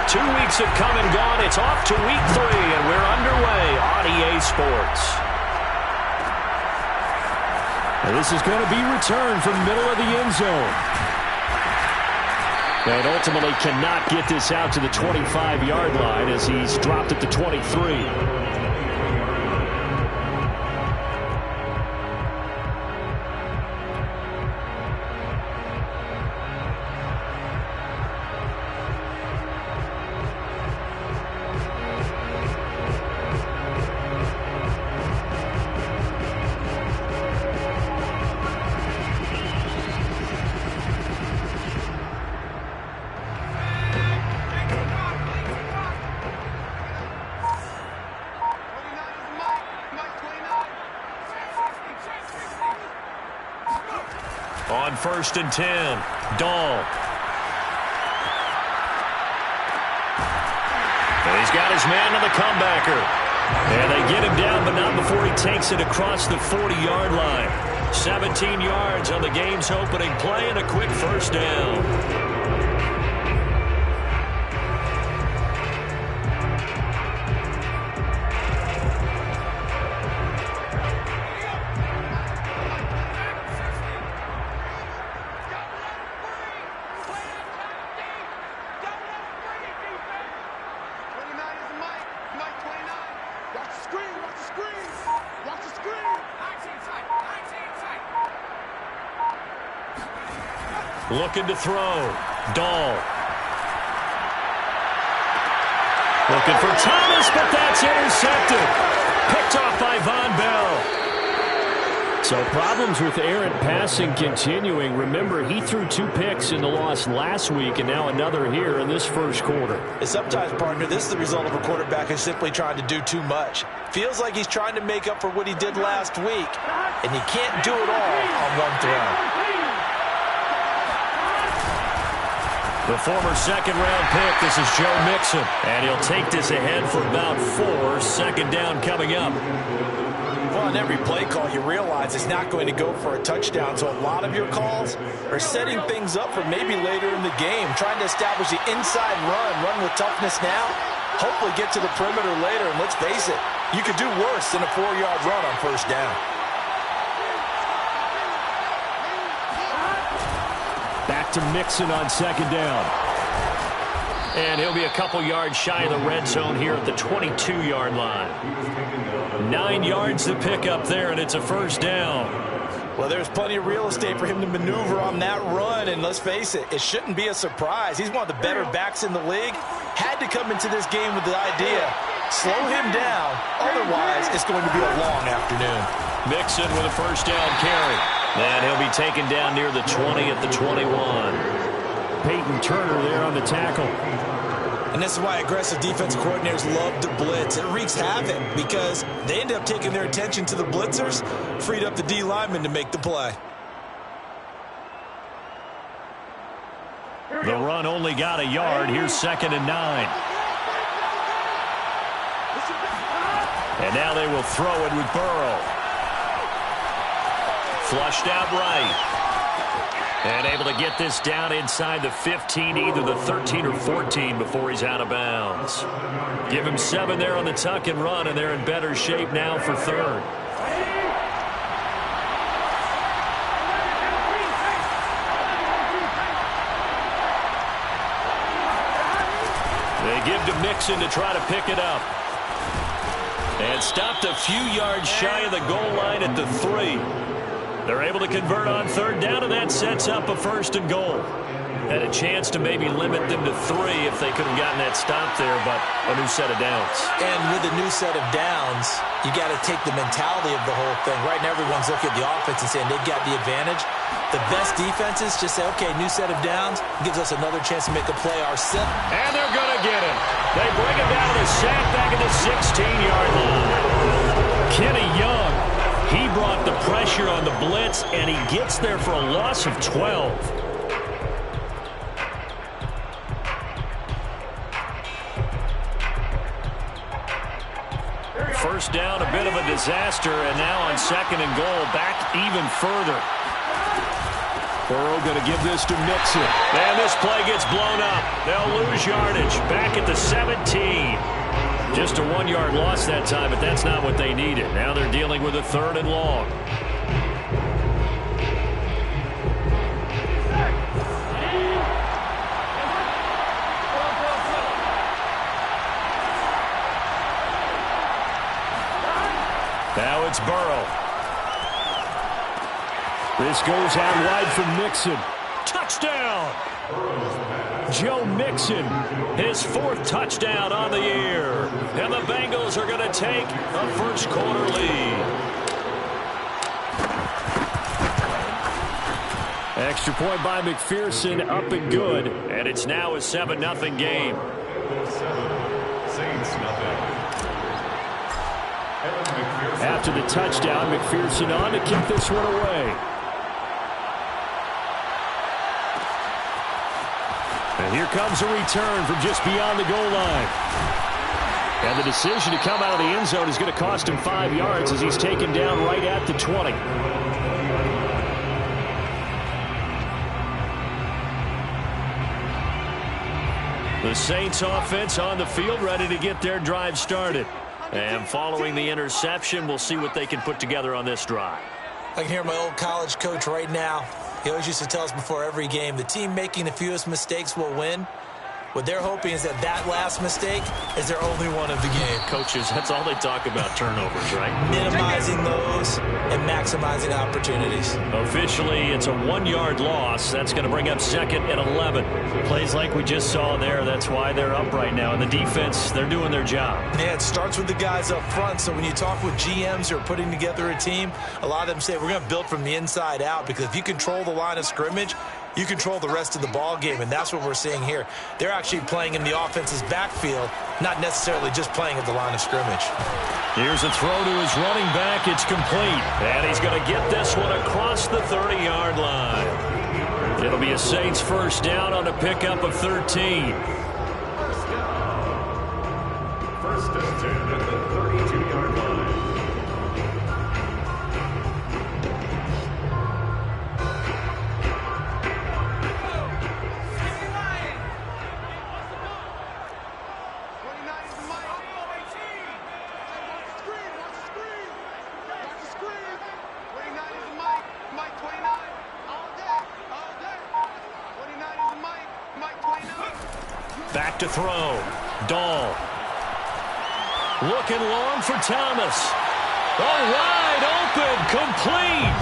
2 weeks have come and gone. It's off to week 3, and we're underway on EA Sports. And this is going to be returned from the middle of the end zone. And ultimately cannot get this out to the 25-yard line as he's dropped at the 23. On 1st and 10, Dahl. And he's got his man on the comebacker. And they get him down, but not before he takes it across the 40-yard line. 17 yards on the game's opening play and a quick first down. Looking to throw. Dahl. Looking for Thomas, but that's intercepted. Picked off by Von Bell. So problems with errant passing continuing. Remember, he threw 2 picks in the loss last week, and now another here in this first quarter. And sometimes, partner, this is the result of a quarterback who's simply trying to do too much. Feels like he's trying to make up for what he did last week, and he can't do it all on one throw. The former second-round pick, this is Joe Mixon. And he'll take this ahead for about 4. Second down coming up. Well, on every play call, you realize it's not going to go for a touchdown. So a lot of your calls are setting things up for maybe later in the game, trying to establish the inside run with toughness now, hopefully get to the perimeter later. And let's face it, you could do worse than a 4-yard run on first down. Back to Mixon on second down. And he'll be a couple yards shy of the red zone here at the 22-yard line. 9 yards to pick up there, and it's a first down. Well, there's plenty of real estate for him to maneuver on that run, and let's face it, it shouldn't be a surprise. He's one of the better backs in the league. Had to come into this game with the idea, slow him down, otherwise it's going to be a long afternoon. Mixon with a first down carry. And he'll be taken down near the 20 at the 21. Peyton Turner there on the tackle. And this is why aggressive defensive coordinators love to blitz. It wreaks havoc because they end up taking their attention to the blitzers, freed up the D lineman to make the play. The run only got a yard. Here's 2nd and 9. And now they will throw it with Burrow. Flushed out right. And able to get this down inside the 15, either the 13 or 14 before he's out of bounds. Give him 7 there on the tuck and run, and they're in better shape now for 3rd. They give to Mixon to try to pick it up. And stopped a few yards shy of the goal line at the 3. They're able to convert on 3rd down, and that sets up a 1st and goal. Had a chance to maybe limit them to 3 if they could have gotten that stop there, but a new set of downs. And with a new set of downs, you got to take the mentality of the whole thing. Right now, everyone's looking at the offense and saying they've got the advantage. The best defenses just say, okay, new set of downs, gives us another chance to make a play ourselves. And they're going to get him. They bring him down to the sack back at the 16-yard line. Kenny Young, he brought the pressure on the blitz, and he gets there for a loss of 12. First down, a bit of a disaster, and now on 2nd and goal, back even further. Burrow going to give this to Mixon. And this play gets blown up. They'll lose yardage. Back at the 17. Just a 1-yard loss that time, but that's not what they needed. Now they're dealing with a 3rd and long. Now it's Burrow. This goes out wide from Mixon. Touchdown! Joe Mixon, his 4th touchdown on the year. And the Bengals are going to take a first-quarter lead. Extra point by McPherson, up and good. And it's now a 7-0 game. After the touchdown, McPherson on to kick this one away. And here comes a return from just beyond the goal line. And the decision to come out of the end zone is going to cost him 5 yards as he's taken down right at the 20. The Saints offense on the field, ready to get their drive started. And following the interception, we'll see what they can put together on this drive. I can hear my old college coach right now. He always used to tell us before every game, the team making the fewest mistakes will win. What they're hoping is that last mistake is their only one of the game. Coaches, that's all they talk about, turnovers, right? Minimizing those and maximizing opportunities. Officially, it's a 1-yard loss. That's going to bring up 2nd and 11. Plays like we just saw there, that's why they're up right now. And the defense, they're doing their job. Yeah, it starts with the guys up front. So when you talk with GMs who are putting together a team, a lot of them say we're going to build from the inside out, because if you control the line of scrimmage, you control the rest of the ball game, and that's what we're seeing here. They're actually playing in the offense's backfield, not necessarily just playing at the line of scrimmage. Here's a throw to his running back. It's complete. And he's going to get this one across the 30-yard line. It'll be a Saints first down on a pickup of 13. First and 10 at the 32-yard line. Back to throw. Dahl. Looking long for Thomas. Oh, wide open. Complete.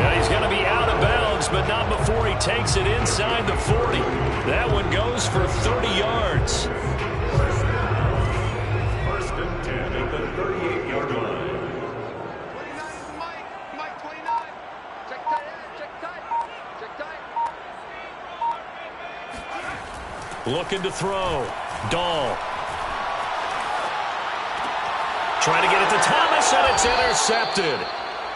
Yeah, he's going to be out of bounds, but not before he takes it inside the 40. That one goes for 30 yards. First and 10 at the 38-yard line. 29 is Mike. Mike 29. Check tight. Check tight. Check tight. Looking to throw. Dahl. Trying to get it to Thomas, and it's intercepted.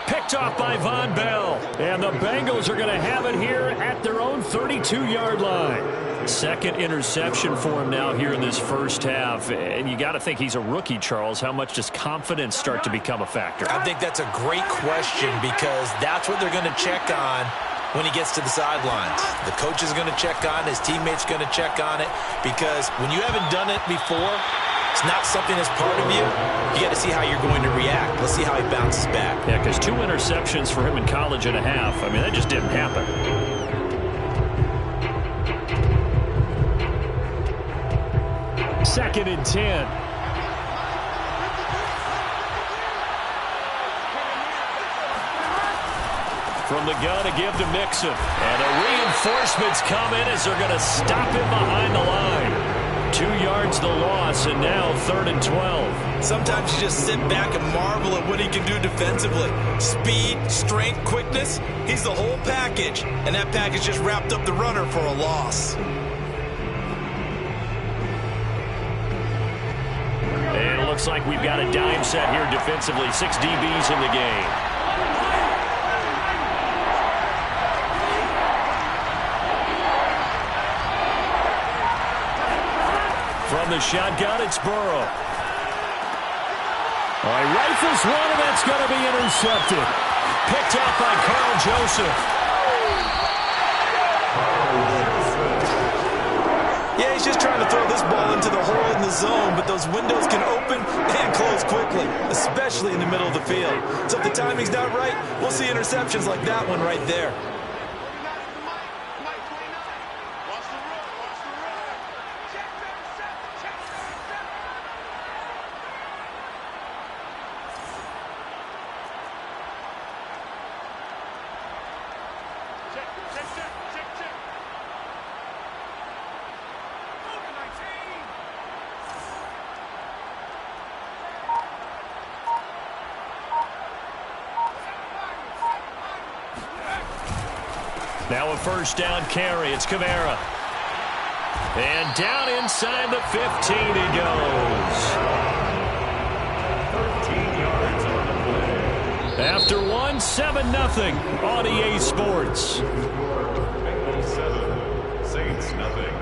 Picked off by Von Bell. And the Bengals are going to have it here at their own 32-yard line. 2nd interception for him now here in this first half. And you got to think he's a rookie, Charles. How much does confidence start to become a factor? I think that's a great question, because that's what they're going to check on when he gets to the sidelines. The coach is going to check on, his teammates going to check on it, because when you haven't done it before, it's not something that's part of you. You got to see how you're going to react. Let's see how he bounces back. Yeah, because 2 interceptions for him in college and a half. I mean, that just didn't happen. Second and 10. From the gun to give to Mixon. And the reinforcements come in as they're going to stop him behind the line. 2 yards the loss, and now 3rd and 12. Sometimes you just sit back and marvel at what he can do defensively. Speed, strength, quickness, he's the whole package. And that package just wrapped up the runner for a loss. And it looks like we've got a dime set here defensively. 6 DBs in the game. From the shotgun, it's Burrow. All right, rifles one, and that's going to be intercepted. Picked off by Carl Joseph. He's just trying to throw this ball into the hole in the zone, but those windows can open and close quickly, especially in the middle of the field. So if the timing's not right, we'll see interceptions like that one right there. Now a first down carry. It's Kamara. And down inside the 15 he goes. 13 yards on the play. After 7-0 on EA Sports. Bengals 7, Saints nothing.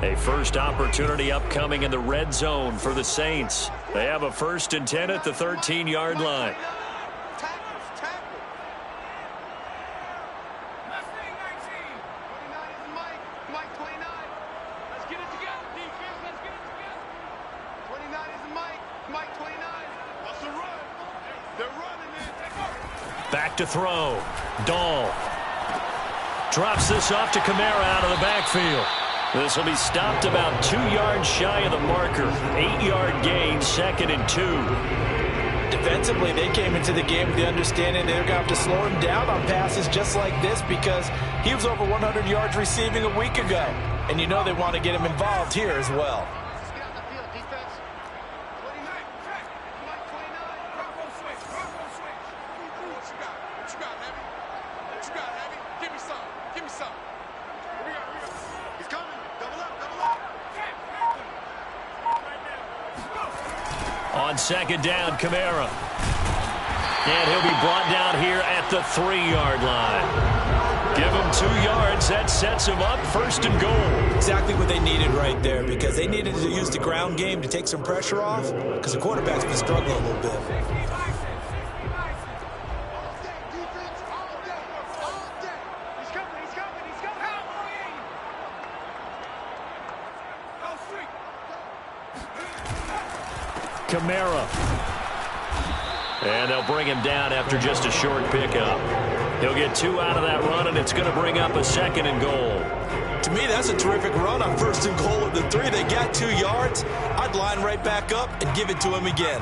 A first opportunity upcoming in the red zone for the Saints. They have a 1st and 10 at the 13-yard line. Back to throw. Dahl drops this off to Kamara out of the backfield. This will be stopped about 2 yards shy of the marker. 8-yard gain, 2nd and 2. Defensively, they came into the game with the understanding they're going to have to slow him down on passes just like this because he was over 100 yards receiving a week ago. And you know they want to get him involved here as well. On 2nd down, Kamara. And he'll be brought down here at the 3-yard line. Give him 2 yards. That sets him up 1st and goal. Exactly what they needed right there because they needed to use the ground game to take some pressure off because the quarterback's been struggling a little bit. Kamara. And they'll bring him down after just a short pickup. He'll get 2 out of that run, and it's going to bring up a 2nd and goal. To me, that's a terrific run on 1st and goal at the 3. They got 2 yards. I'd line right back up and give it to him again.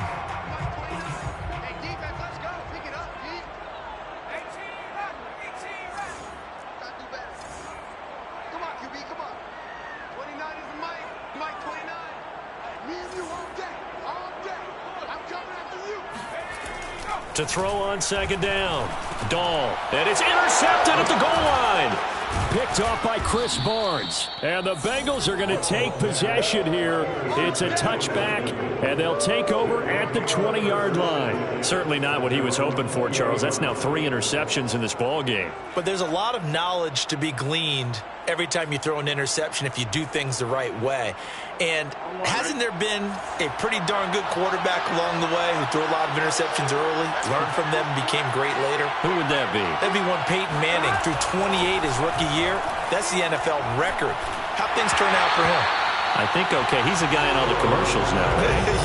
To throw on 2nd down. Dahl. And it's intercepted at the goal line. Picked off by Chris Barnes. And the Bengals are going to take possession here. It's a touchback, and they'll take over at the 20-yard line. Certainly not what he was hoping for, Charles. That's now 3 interceptions in this ball game. But there's a lot of knowledge to be gleaned every time you throw an interception if you do things the right way. And hasn't there been a pretty darn good quarterback along the way who threw a lot of interceptions early, learned from them, and became great later? Who would that be? That'd be one Peyton Manning. Threw 28 his rookie year. That's the NFL record. How'd things turn out for him? I think okay. He's a guy in all the commercials now.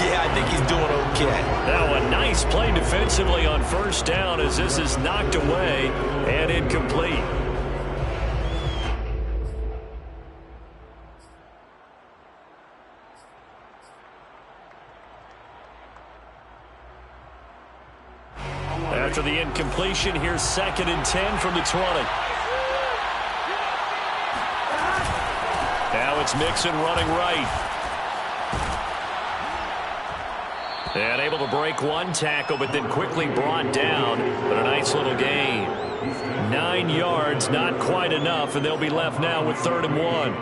Yeah, I think he's doing okay. Now a nice play defensively on 1st down as this is knocked away and incomplete. After the incompletion, here's 2nd and 10 from the 20. Now it's Mixon running right. And able to break 1 tackle, but then quickly brought down. But a nice little gain. 9 yards, not quite enough, and they'll be left now with 3rd and 1.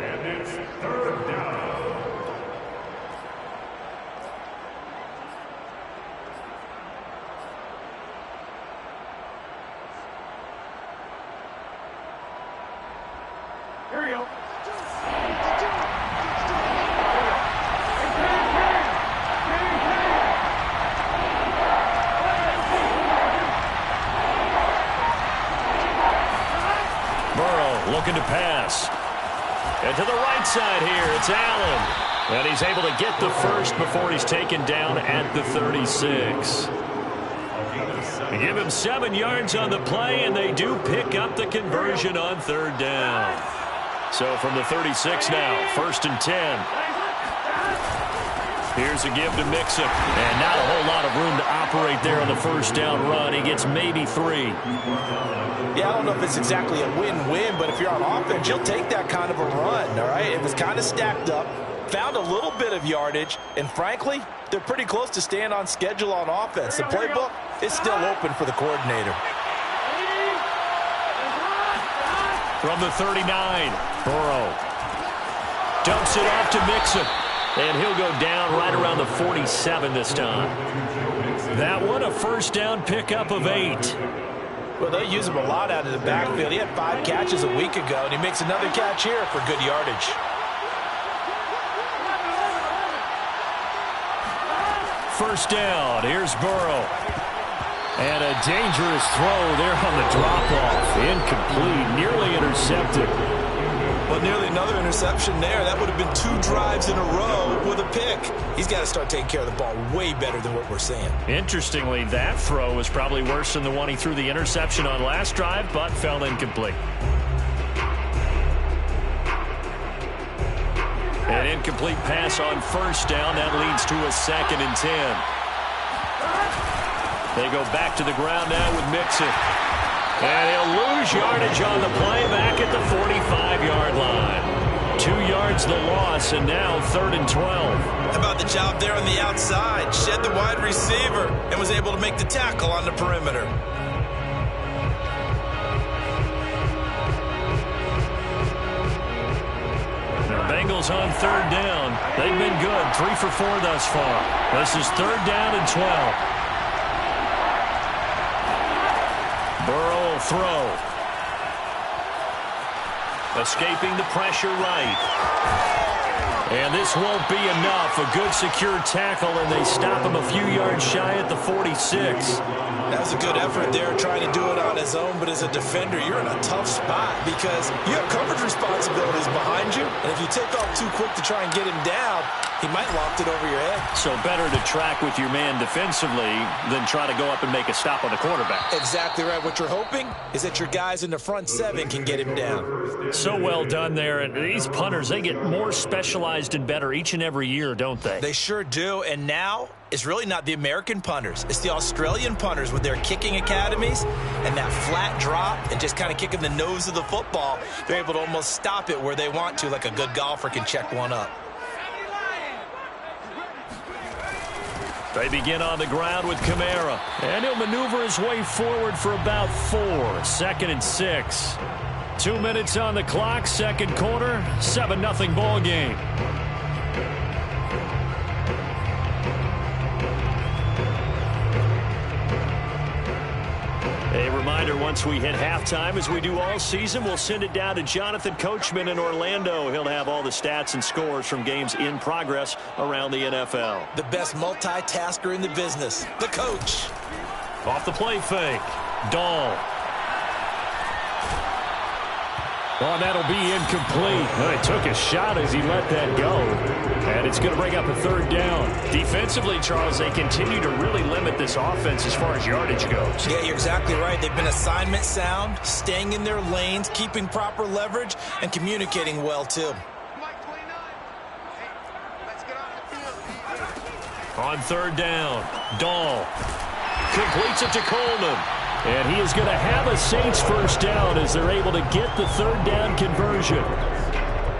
And it's 3rd down. Here we go. looking to pass. And to the right side here, it's Allen. And he's able to get the first before he's taken down at the 36. They give him 7 yards on the play, and they do pick up the conversion on third down. So from the 36 now, 1st and 10. Here's a give to Mixon. And not a whole lot of room to operate there on the first down run. He gets maybe 3. Yeah, I don't know if it's exactly a win-win, but if you're on offense, you'll take that kind of a run, all right? It was kind of stacked up, found a little bit of yardage, and frankly, they're pretty close to staying on schedule on offense. The playbook is still open for the coordinator. From the 39, Burrow dumps it off to Mixon. And he'll go down right around the 47 this time. That one, a first down pickup of 8. Well, they use him a lot out of the backfield. He had 5 catches a week ago, and he makes another catch here for good yardage. First down, here's Burrow. And a dangerous throw there on the drop-off. Incomplete, nearly intercepted. Well, nearly another interception there. That would have been 2 drives in a row with a pick. He's got to start taking care of the ball way better than what we're seeing. Interestingly, that throw was probably worse than the one he threw the interception on last drive, but fell incomplete. An incomplete pass on first down. That leads to a 2nd and 10. They go back to the ground now with Mixon. And he'll lose yardage on the play back at the 45-yard line. 2 yards the loss, and now 3rd and 12. How about the job there on the outside? Shed the wide receiver and was able to make the tackle on the perimeter. The Bengals on 3rd down. They've been good, 3 for 4 thus far. This is 3rd down and 12. Burrow will throw. Escaping the pressure right. And this won't be enough. A good secure tackle, and they stop him a few yards shy at the 46. That was a good effort there trying to do it on his own, but as a defender, you're in a tough spot because you have coverage responsibilities behind you, and if you take off too quick to try and get him down, he might loft it over your head. So better to track with your man defensively than try to go up and make a stop on the quarterback. Exactly right. What you're hoping is that your guys in the front 7 can get him down. So well done there. And these punters, they get more specialized and better each and every year, don't they? They sure do. And now it's really not the American punters. It's the Australian punters with their kicking academies and that flat drop and just kind of kicking the nose of the football. They're able to almost stop it where they want to, like a good golfer can check one up. They begin on the ground with Kamara. And he'll maneuver his way forward for about 4. 2nd and 6. 2 minutes on the clock, 2nd quarter, 7-0 ball game. A reminder, once we hit halftime, as we do all season, we'll send it down to Jonathan Coachman in Orlando. He'll have all the stats and scores from games in progress around the NFL. The best multitasker in the business, the coach. Off the play fake, Dahl. Oh, that'll be incomplete. Well, he took a shot as he let that go. And it's going to bring up a 3rd down. Defensively, Charles, they continue to really limit this offense as far as yardage goes. Yeah, you're exactly right. They've been assignment sound, staying in their lanes, keeping proper leverage, and communicating well, too. On 3rd down, Dahl completes it to Coleman. And he is going to have a Saints first down as they're able to get the 3rd down conversion.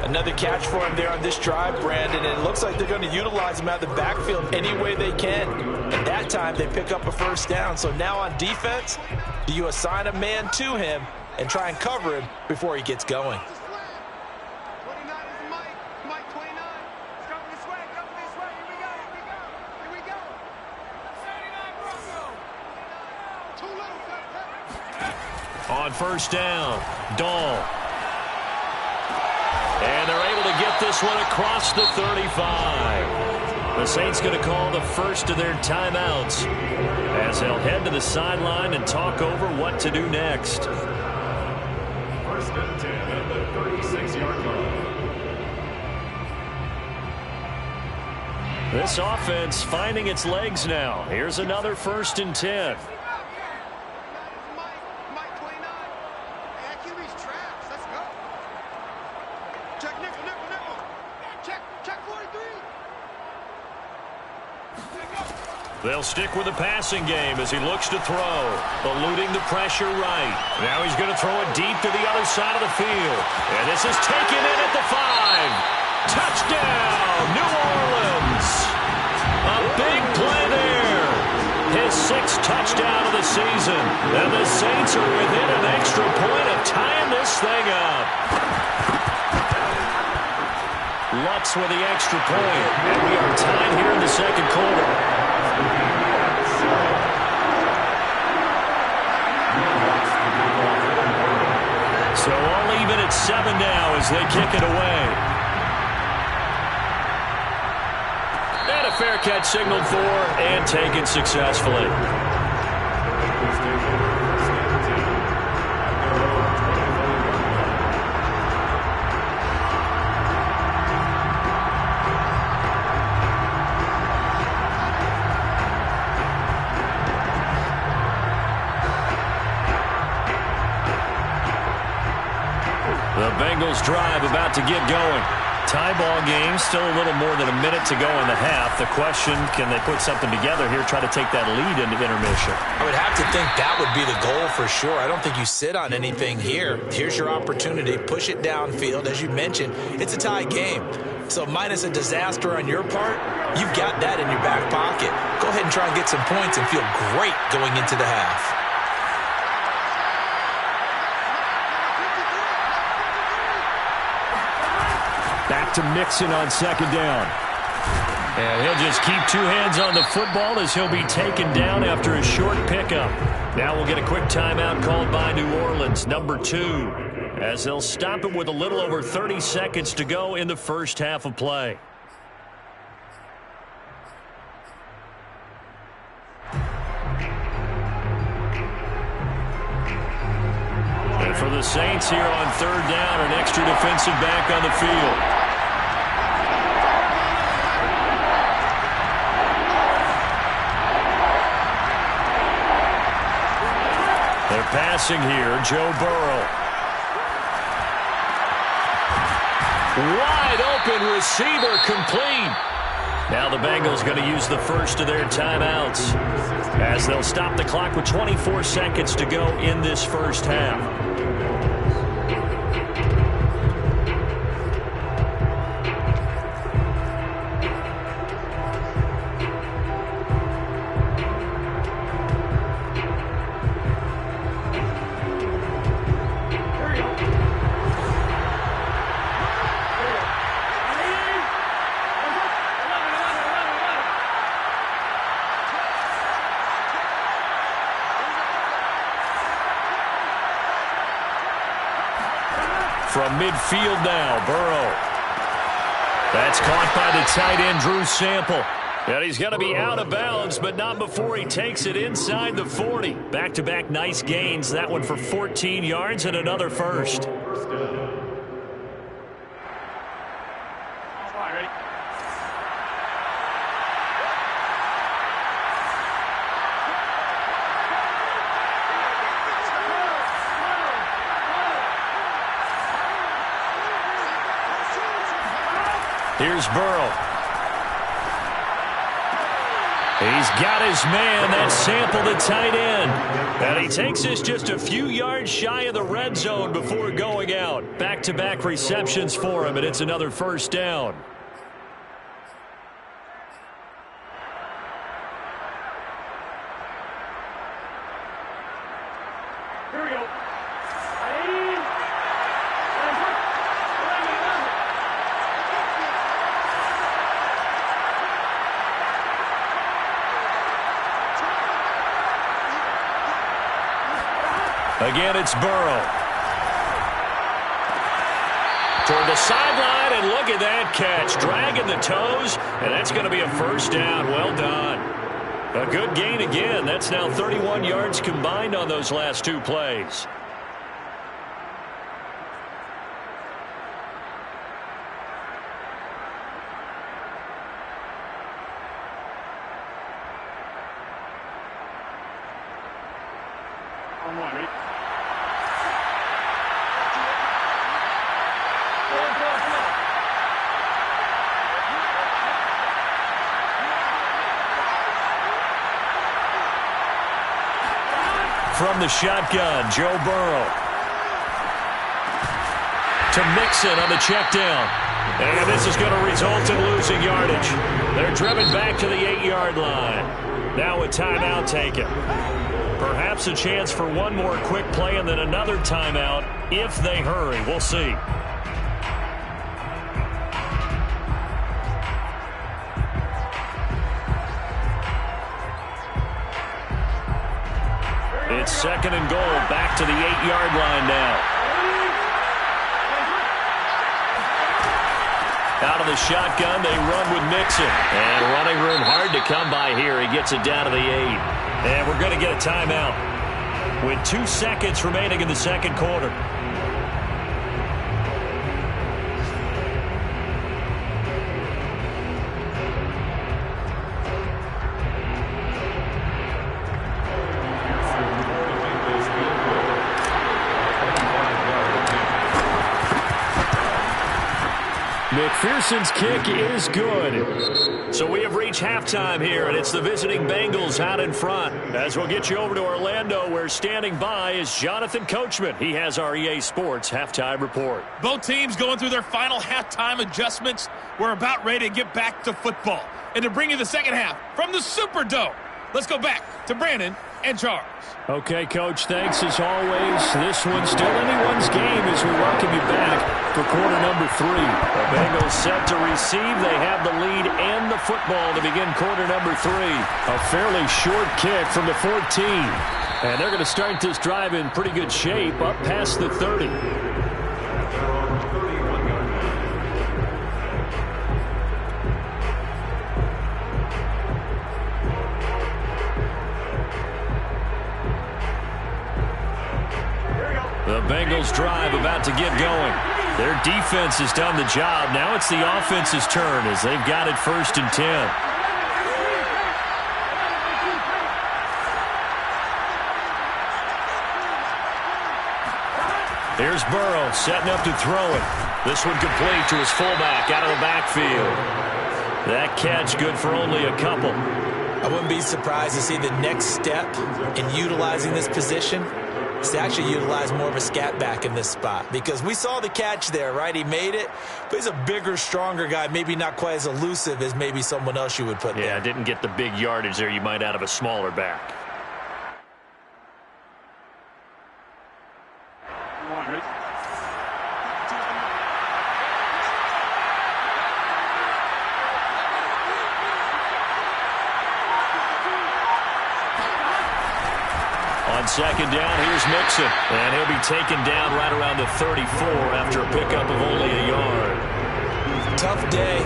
Another catch for him there on this drive, Brandon, and it looks like they're going to utilize him out of the backfield any way they can. And that time they pick up a first down. So now on defense, do you assign a man to him and try and cover him before he gets going? On first down, Dahl. And they're able to get this one across the 35. The Saints going to call the first of their timeouts as they'll head to the sideline and talk over what to do next. 1st and 10 at the This offense finding its legs now. Here's another 1st and 10. Mike 29. Hey, that QB's trash. Let's go. Check nickel. Check 43. They'll stick with the passing game as he looks to throw. Eluding the pressure right. Now he's going to throw it deep to the other side of the field. And this is taken in at the 5. Touchdown, New Orleans. A big play there. His 6th touchdown of the season. And the Saints are within an extra point of tying this thing up. Lutz with the extra point. And we are tied here in the 2nd quarter. So all even at 7 now as they kick it away. And a fair catch signaled for and taken successfully. The Bengals drive about to get going. Tie ball game, still a little more than a minute to go in the half. The question, can they put something together here, try to take that lead into intermission? I would have to think that would be the goal for sure. I don't think you sit on anything here. Here's your opportunity. Push it downfield. As you mentioned, it's a tie game. So minus a disaster on your part, you've got that in your back pocket. Go ahead and try and get some points and feel great going into the half. Back to Mixon on 2nd down. And he'll just keep 2 hands on the football as he'll be taken down after a short pickup. Now we'll get a quick timeout called by New Orleans, number 2, as they'll stop it with a little over 30 seconds to go in the first half of play. And for the Saints here on 3rd down, an extra defensive back on the field. They're passing here, Joe Burrow. Wide open receiver, complete. Now the Bengals going to use the first of their timeouts as they'll stop the clock with 24 seconds to go in this first half. From midfield now, Burrow. That's caught by the tight end, Drew Sample. And he's going to be out of bounds, but not before he takes it inside the 40. Back-to-back nice gains. That one for 14 yards and another first. Here's Burrow. He's got his man. That's Sample, the tight end. And he takes us just a few yards shy of the red zone before going out. Back-to-back receptions for him, and it's another first down. Here we go. Again, it's Burrow. Toward the sideline, and look at that catch. Dragging the toes, and that's going to be a first down. Well done. A good gain again. That's now 31 yards combined on those last 2 plays. From the shotgun, Joe Burrow. To Mixon on the check down. And this is going to result in losing yardage. They're driven back to the 8-yard line. Now a timeout taken. Perhaps a chance for one more quick play and then another timeout if they hurry. We'll see. It's 2nd and goal, back to the 8-yard line now. Out of the shotgun, they run with Mixon. And running room hard to come by here. He gets it down to the 8. And we're going to get a timeout with 2 seconds remaining in the second quarter. McPherson's kick is good. So we have reached halftime here, and it's the visiting Bengals out in front. As we'll get you over to Orlando, where standing by is Jonathan Coachman. He has our EA Sports halftime report. Both teams going through their final halftime adjustments. We're about ready to get back to football. And to bring you the second half from the Superdome, let's go back to Brandon and Charles. Okay, Coach, thanks as always. This one's still anyone's game as we welcome you back for quarter number 3. The Bengals set to receive. They have the lead and the football to begin quarter number 3. A fairly short kick from the 14. And they're going to start this drive in pretty good shape up past the 30. The Bengals drive about to get going. Their defense has done the job. Now it's the offense's turn as they've got it 1st and 10. Here's Burrow setting up to throw it. This one complete to his fullback out of the backfield. That catch good for only a couple. I wouldn't be surprised to see the next step in utilizing this position is to actually utilize more of a scat back in this spot, because we saw the catch there, right? He made it, but he's a bigger, stronger guy, maybe not quite as elusive as maybe someone else you would put there. Yeah, didn't get the big yardage there you might out of a smaller back. On 2nd down, here's Mixon. And he'll be taken down right around the 34 after a pickup of only a yard. Tough day,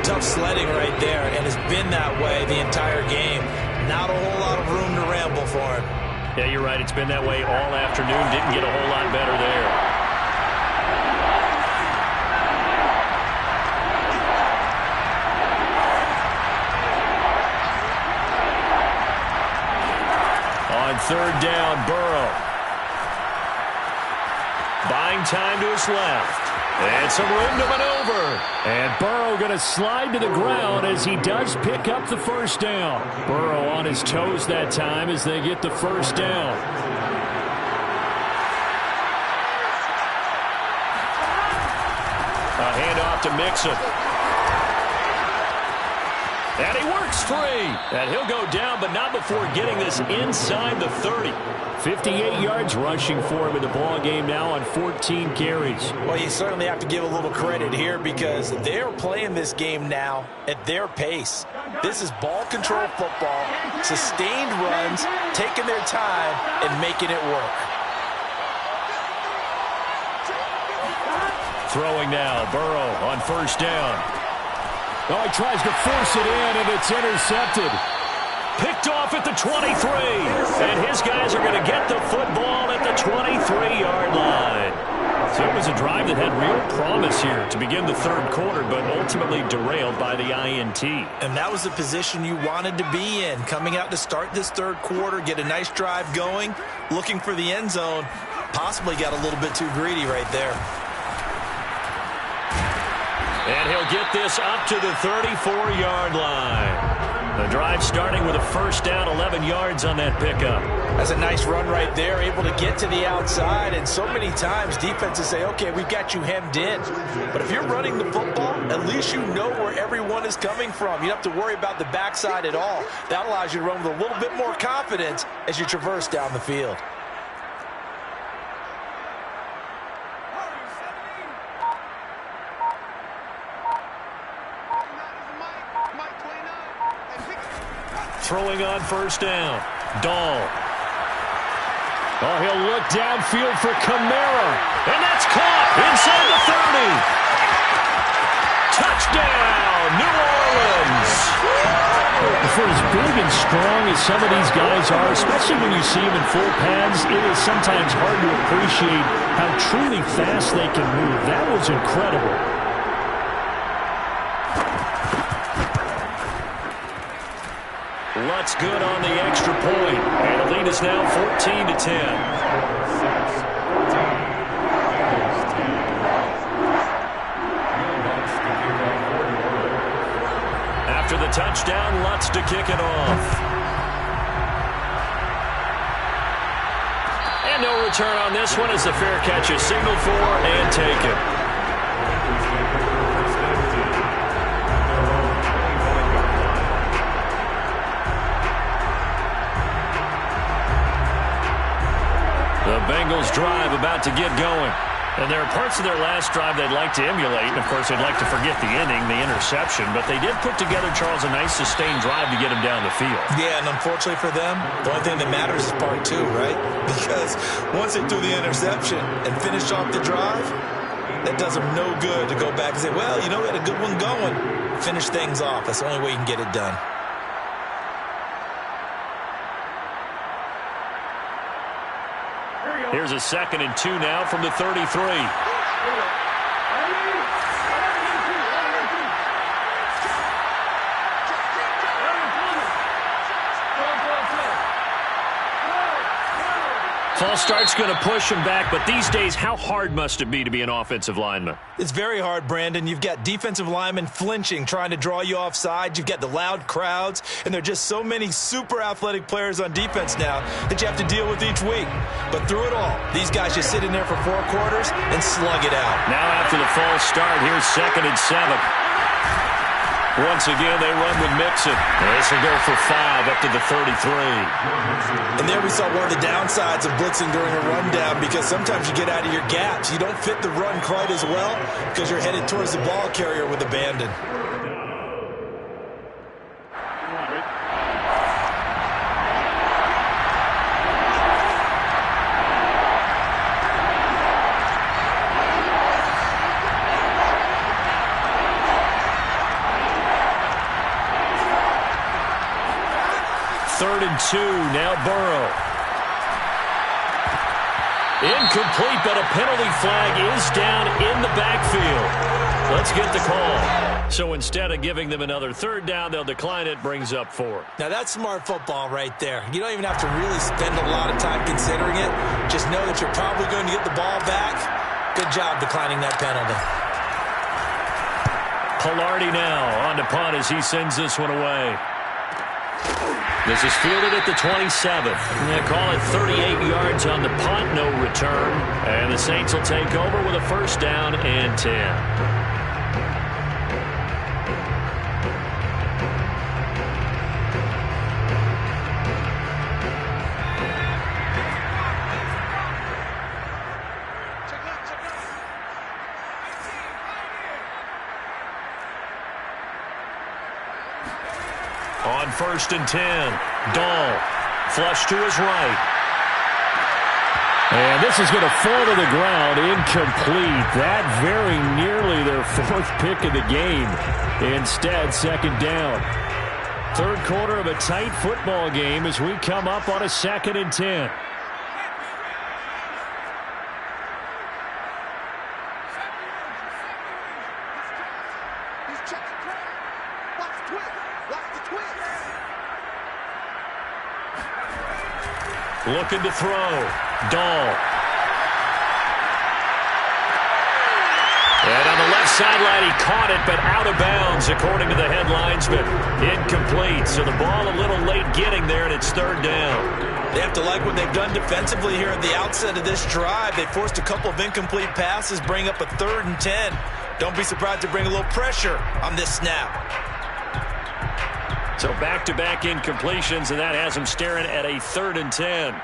tough sledding right there, and it's been that way the entire game. Not a whole lot of room to ramble for him. Yeah, you're right. It's been that way all afternoon. Didn't get a whole lot better there. On 3rd down, Burrow. Buying time to his left. And some room to maneuver. And Burrow going to slide to the ground as he does pick up the 1st down. Burrow on his toes that time as they get the 1st down. A handoff to Mixon. And he works free. And he'll go down, but not before getting this inside the 30. 58 yards rushing for him in the ball game now on 14 carries. Well, you certainly have to give a little credit here because they're playing this game now at their pace. This is ball control football, sustained runs, taking their time and making it work. Throwing now, Burrow on 1st down. Oh, he tries to force it in, and it's intercepted. Picked off at the 23. And his guys are going to get the football at the 23-yard line. So it was a drive that had real promise here to begin the third quarter, but ultimately derailed by the INT. And that was the position you wanted to be in, coming out to start this third quarter, get a nice drive going, looking for the end zone. Possibly got a little bit too greedy right there. And he'll get this up to the 34-yard line. The drive starting with a first down, 11 yards on that pickup. That's a nice run right there, able to get to the outside. And so many times defenses say, okay, we've got you hemmed in. But if you're running the football, at least you know where everyone is coming from. You don't have to worry about the backside at all. That allows you to run with a little bit more confidence as you traverse down the field. Throwing on first down. Dahl. Oh, he'll look downfield for Kamara. And that's caught inside the 30. Touchdown, New Orleans. For as big and strong as some of these guys are, especially when you see them in full pads, it is sometimes hard to appreciate how truly fast they can move. That was incredible. Lutz good on the extra point. And the lead is now 14-10. After the touchdown, Lutz to kick it off. And no return on this one as the fair catch is signaled for and taken. The Bengals drive about to get going. And there are parts of their last drive they'd like to emulate. And, of course, they'd like to forget the inning, the interception. But they did put together, Charles, a nice sustained drive to get him down the field. Yeah, and unfortunately for them, the only thing that matters is part two, right? Because once they threw the interception and finished off the drive, that does them no good to go back and say, well, you know, we had a good one going. Finish things off. That's the only way you can get it done. Here's a 2nd and 2 now from the 33. False start's going to push him back, but these days, how hard must it be to be an offensive lineman? It's very hard, Brandon. You've got defensive linemen flinching, trying to draw you offside. You've got the loud crowds, and there are just so many super athletic players on defense now that you have to deal with each week. But through it all, these guys just sit in there for 4 quarters and slug it out. Now after the false start, here's 2nd and 7. Once again, they run with Mixon. This will go for 5 up to the 33. And there we saw one of the downsides of blitzing during a rundown, because sometimes you get out of your gaps. You don't fit the run quite as well because you're headed towards the ball carrier with abandon. Third and 2, now Burrow. Incomplete, but a penalty flag is down in the backfield. Let's get the call. So instead of giving them another 3rd down, they'll decline it, brings up 4. Now that's smart football right there. You don't even have to really spend a lot of time considering it. Just know that you're probably going to get the ball back. Good job declining that penalty. Palardy now on to punt as he sends this one away. This is fielded at the 27th. They call it 38 yards on the punt, no return. And the Saints will take over with a first down and 10. On 1st and 10, Dahl, flush to his right. And this is going to fall to the ground, incomplete. That very nearly their 4th pick of the game. Instead, 2nd down. 3rd quarter of a tight football game as we come up on a 2nd and 10. Looking to throw. Dahl. And on the left sideline, he caught it, but out of bounds, according to the headlinesman. Incomplete. So the ball a little late getting there, and it's third down. They have to like what they've done defensively here at the outset of this drive. They forced a couple of incomplete passes, bring up a 3rd and 10. Don't be surprised to bring a little pressure on this snap. So back-to-back incompletions, and that has him staring at a 3rd and 10.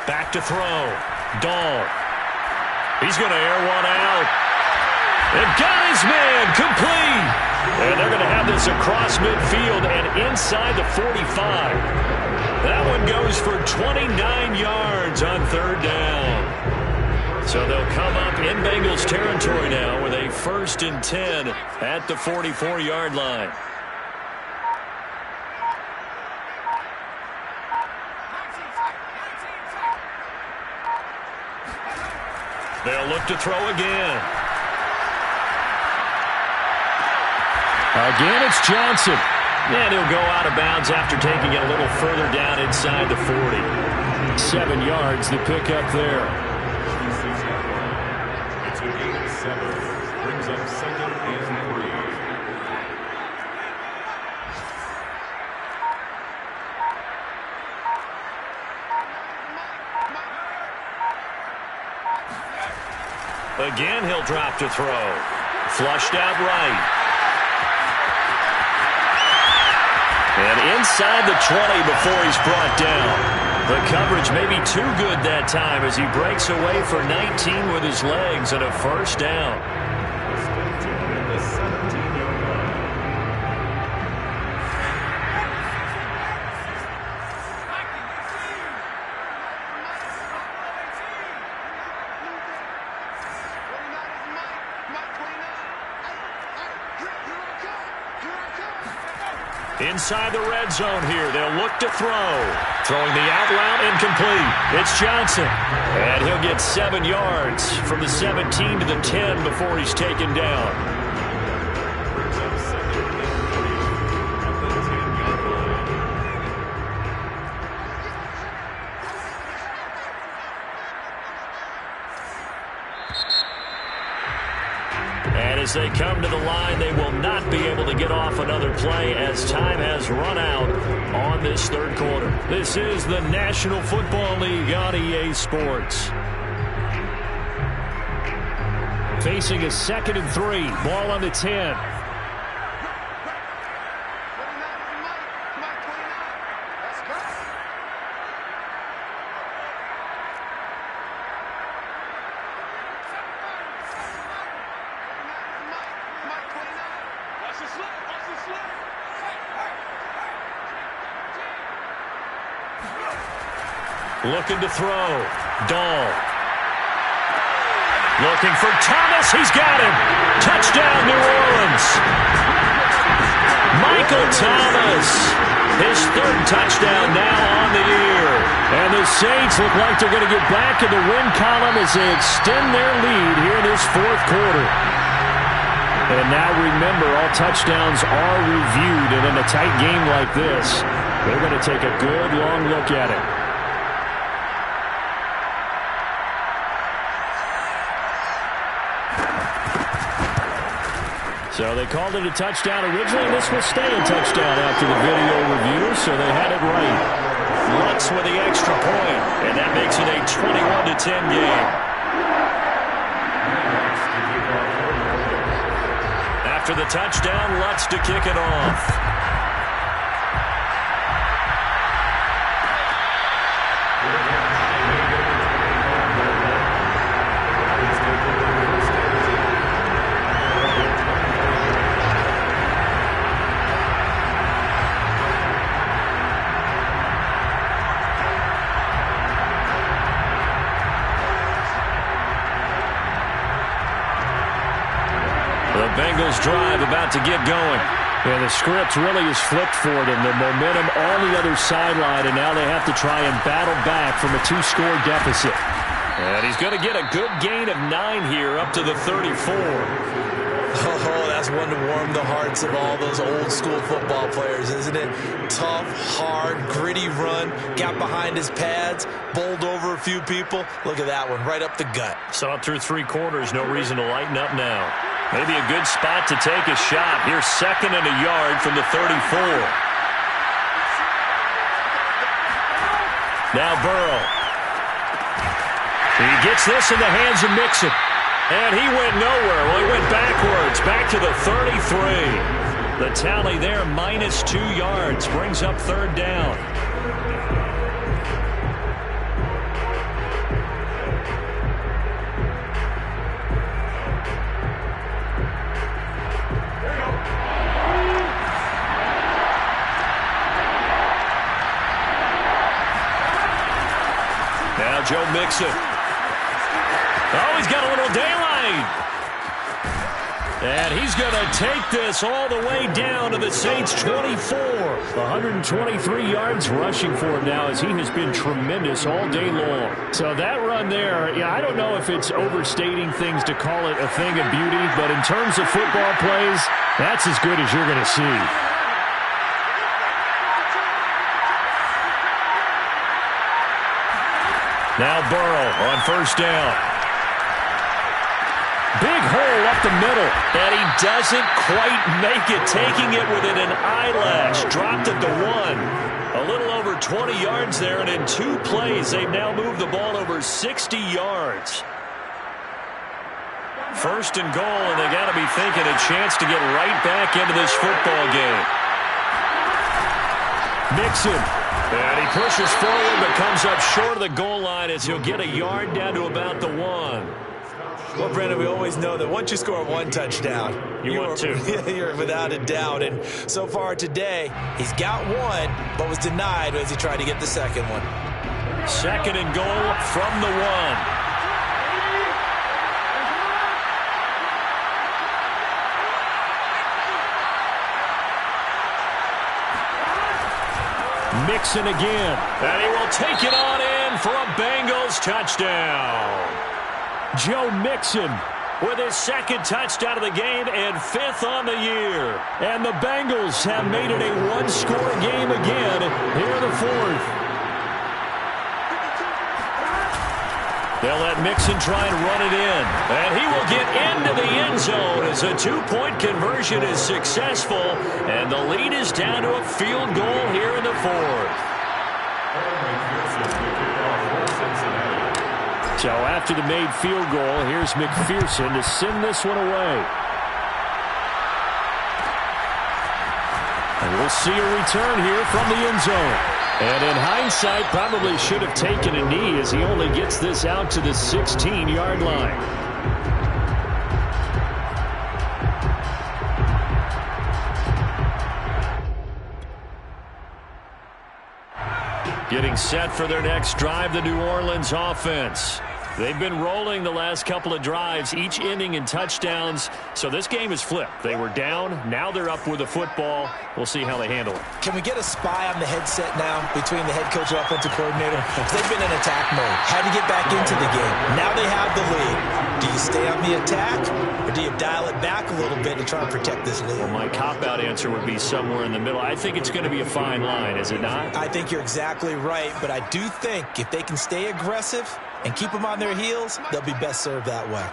Back to throw. Dahl. He's going to air one out. And got his man. Complete. And they're going to have this across midfield and inside the 45. That one goes for 29 yards on 3rd down. So they'll come up in Bengals territory now with a 1st and 10 at the 44-yard line. They'll look to throw again. Again, it's Johnson. And he'll go out of bounds after taking it a little further down inside the 40. 7 yards, the pickup there. It's a gain of 7. Brings up 2nd and 3. Again, he'll drop to throw. Flushed out right. And inside the 20 before he's brought down. The coverage may be too good that time as he breaks away for 19 with his legs and a 1st down. Inside the red zone here, they'll look to throw. Throwing the out route, incomplete. It's Johnson. And he'll get 7 yards from the 17 to the 10 before he's taken down. As they come to the line, they will not be able to get off another play as time has run out on this 3rd quarter. This is the National Football League on EA Sports. Facing a 2nd and 3. Ball on the 10. Looking to throw. Dahl. Looking for Thomas. He's got him. Touchdown, New Orleans. Michael Thomas. His 3rd touchdown now on the year. And the Saints look like they're going to get back in the win column as they extend their lead here in this 4th quarter. And now remember, all touchdowns are reviewed. And in a tight game like this, they're going to take a good long look at it. So they called it a touchdown originally. This will stay a touchdown after the video review, so they had it right. Lutz with the extra point, and that makes it a 21-10 game. After the touchdown, Lutz to kick it off. Bengals drive about to get going. Yeah, the script really is flipped for them. The momentum on the other sideline, and now they have to try and battle back from a 2-score deficit. And he's going to get a good gain of 9 here up to the 34. Oh, that's one to warm the hearts of all those old school football players, isn't it? Tough, hard, gritty run, got behind his pads, bowled over a few people. Look at that one, right up the gut. Saw it through 3 quarters, no reason to lighten up now. Maybe a good spot to take a shot. Here's 2nd and a yard from the 34. Now Burrow. He gets this in the hands of Mixon. And he went nowhere. Well, he went backwards, back to the 33. The tally there, minus 2 yards, brings up 3rd down. Now Joe Mixon. Oh, he's got a little daylight. And he's going to take this all the way down to the Saints' 24. 123 yards rushing for him now, as he has been tremendous all day long. So that run there, yeah, I don't know if it's overstating things to call it a thing of beauty, but in terms of football plays, that's as good as you're going to see. Now Burrow on 1st down. Big hole up the middle, and he doesn't quite make it, taking it within an eyelash. Dropped it to 1. A little over 20 yards there, and in 2 plays, they've now moved the ball over 60 yards. 1st and goal, and they got to be thinking a chance to get right back into this football game. Mixon. And he pushes forward, but comes up short of the goal line as he'll get a yard down to about the 1. Well, Brandon, we always know that once you score 1 touchdown, you're 2. You're without a doubt. And so far today, he's got 1, but was denied as he tried to get the 2nd one. 2nd and goal from the 1. Mixon again, and he will take it on in for a Bengals touchdown. Joe Mixon with his 2nd touchdown of the game and 5th on the year. And the Bengals have made it a 1-score game again here in the 4th. They'll let Mixon try and run it in. And he will get into the end zone as a 2-point conversion is successful. And the lead is down to a field goal here in the 4th. So after the made field goal, here's McPherson to send this one away. And we'll see a return here from the end zone. And in hindsight, probably should have taken a knee as he only gets this out to the 16-yard line. Getting set for their next drive, the New Orleans offense. They've been rolling the last couple of drives, each inning in touchdowns. So this game is flipped. They were down. Now they're up with the football. We'll see how they handle it. Can we get a spy on the headset now between the head coach and offensive coordinator? Because they've been in attack mode. Had to get back into the game. Now they have the lead. Do you stay on the attack, or do you dial it back a little bit to try and protect this lead? Well, my cop-out answer would be somewhere in the middle. I think it's going to be a fine line, is it not? I think you're exactly right, but I do think if they can stay aggressive and keep them on their heels, they'll be best served that way.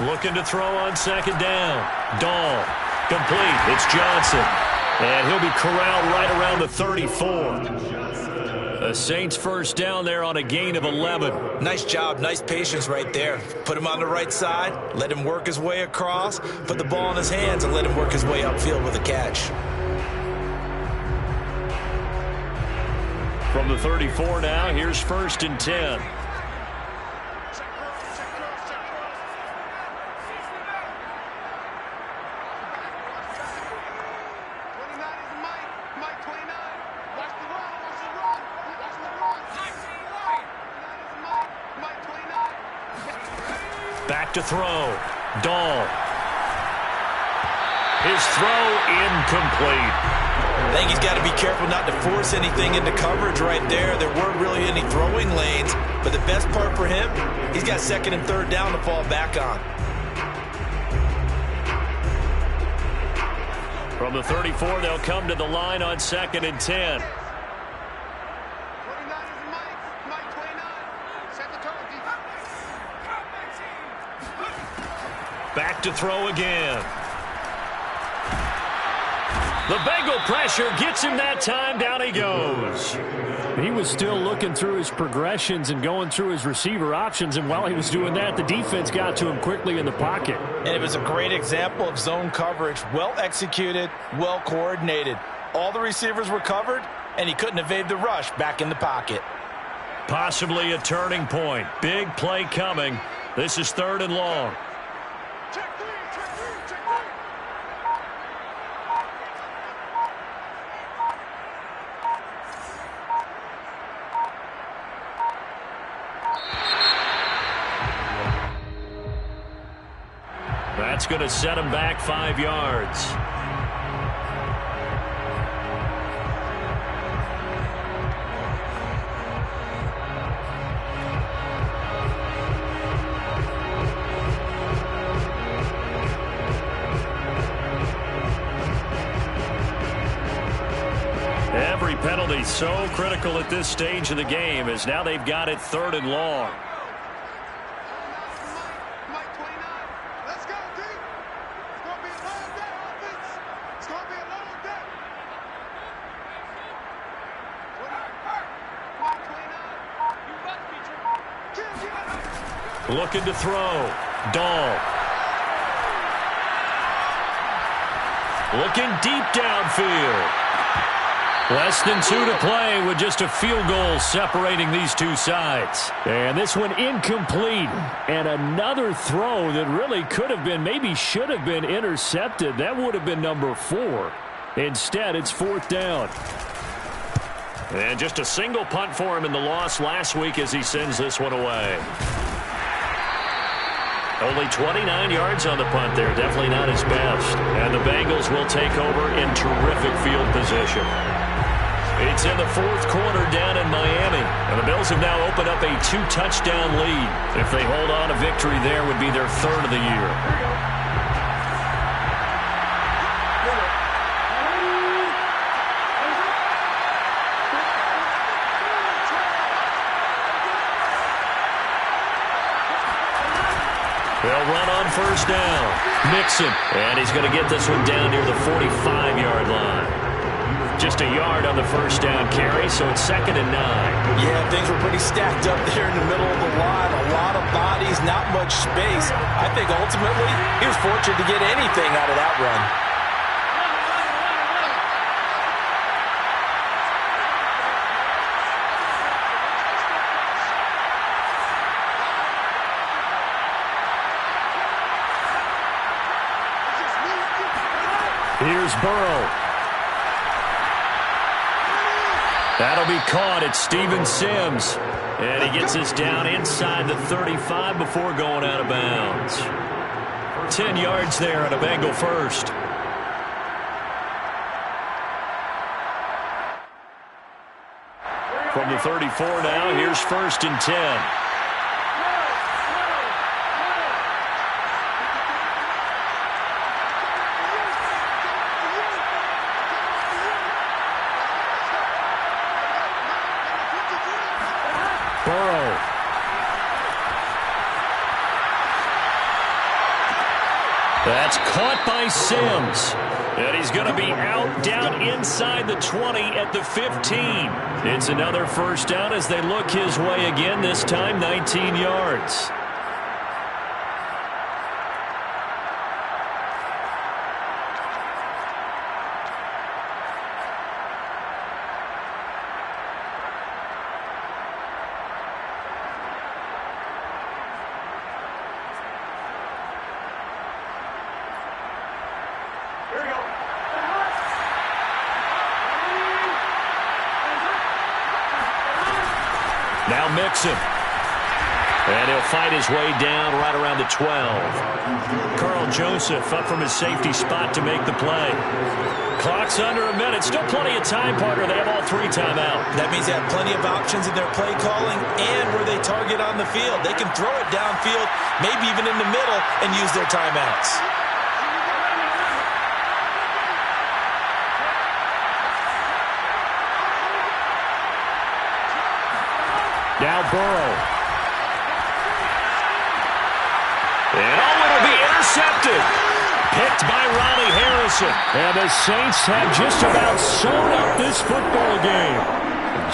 Looking to throw on 2nd down. Dahl. Complete. It's Johnson. And he'll be corralled right around the 34. The Saints 1st down there on a gain of 11. Nice job. Nice patience right there. Put him on the right side. Let him work his way across. Put the ball in his hands and let him work his way upfield with a catch. From the 34 now, here's 1st and 10. Back to throw. Dahl. His throw incomplete. I think he's got to be careful not to force anything into coverage right there. There weren't really any throwing lanes, but the best part for him, he's got second and third down to fall back on. From the 34, they'll come to the line on 2nd and 10. 29 is Mike 29. Set the tone, defense. Back to throw again. The Bengal pressure gets him that time. Down he goes. He was still looking through his progressions and going through his receiver options, and while he was doing that, the defense got to him quickly in the pocket. And it was a great example of zone coverage. Well executed, well coordinated. All the receivers were covered, and he couldn't evade the rush back in the pocket. Possibly a turning point. Big play coming. This is 3rd and long. Check three. That's going to set him back 5 yards. Every penalty so critical at this stage of the game, as now they've got it 3rd and long. Mike 29. Let's go, D. It's going to be a long day, offense. It's going to be a long day. Mike 29. Looking to throw. Dahl. Looking deep downfield. Less than 2 to play with just a field goal separating these two sides. And this one incomplete. And another throw that really could have been, maybe should have been intercepted. That would have been number 4. Instead, it's 4th down. And just a single punt for him in the loss last week as he sends this one away. Only 29 yards on the punt there. Definitely not his best. And the Bengals will take over in terrific field position. It's in the 4th quarter down in Miami. And the Bills have now opened up a 2-touchdown lead. If they hold on, a victory there would be their 3rd of the year. They'll run on 1st down. Mixon. And he's going to get this one down near the 45-yard line. Just a yard on the 1st down carry, so it's 2nd and 9. Yeah, things were pretty stacked up there in the middle of the line. A lot of bodies, not much space. I think ultimately he was fortunate to get anything out of that run. Here's Burrow. That'll be caught at Steven Sims. And he gets this down inside the 35 before going out of bounds. 10 yards there on a Bengal first. From the 34 now, here's 1st and 10. That's caught by Sims. And he's going to be out down inside the 20 at the 15. It's another 1st down as they look his way again, this time 19 yards. Now Mixon. And he'll fight his way down right around the 12. Carl Joseph up from his safety spot to make the play. Clock's under a minute. Still plenty of time, partner. They have all 3 timeout. That means they have plenty of options in their play calling and where they target on the field. They can throw it downfield, maybe even in the middle, and use their timeouts. Now Burrow. And it'll be intercepted. Picked by Ronnie Harrison. And the Saints have just about sewn up this football game.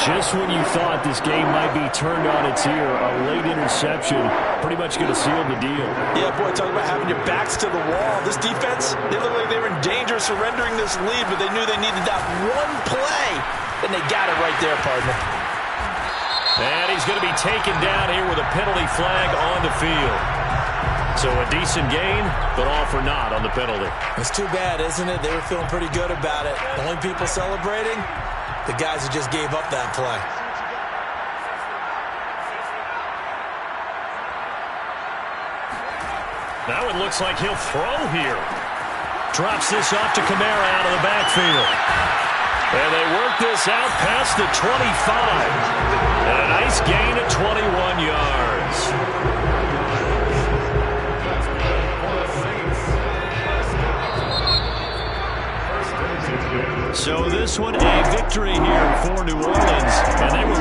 Just when you thought this game might be turned on its ear, a late interception pretty much going to seal the deal. Yeah, boy, talk about having your backs to the wall. This defense, they look like they were in danger of surrendering this lead, but they knew they needed that one play, and they got it right there, partner. And he's going to be taken down here with a penalty flag on the field. So a decent gain, but all for naught on the penalty. It's too bad, isn't it? They were feeling pretty good about it. The only people celebrating, the guys who just gave up that play. Now it looks like he'll throw here. Drops this off to Kamara out of the backfield. And they work this out past the 25. And a nice gain of 21 yards. So this one a victory here for New Orleans. And they were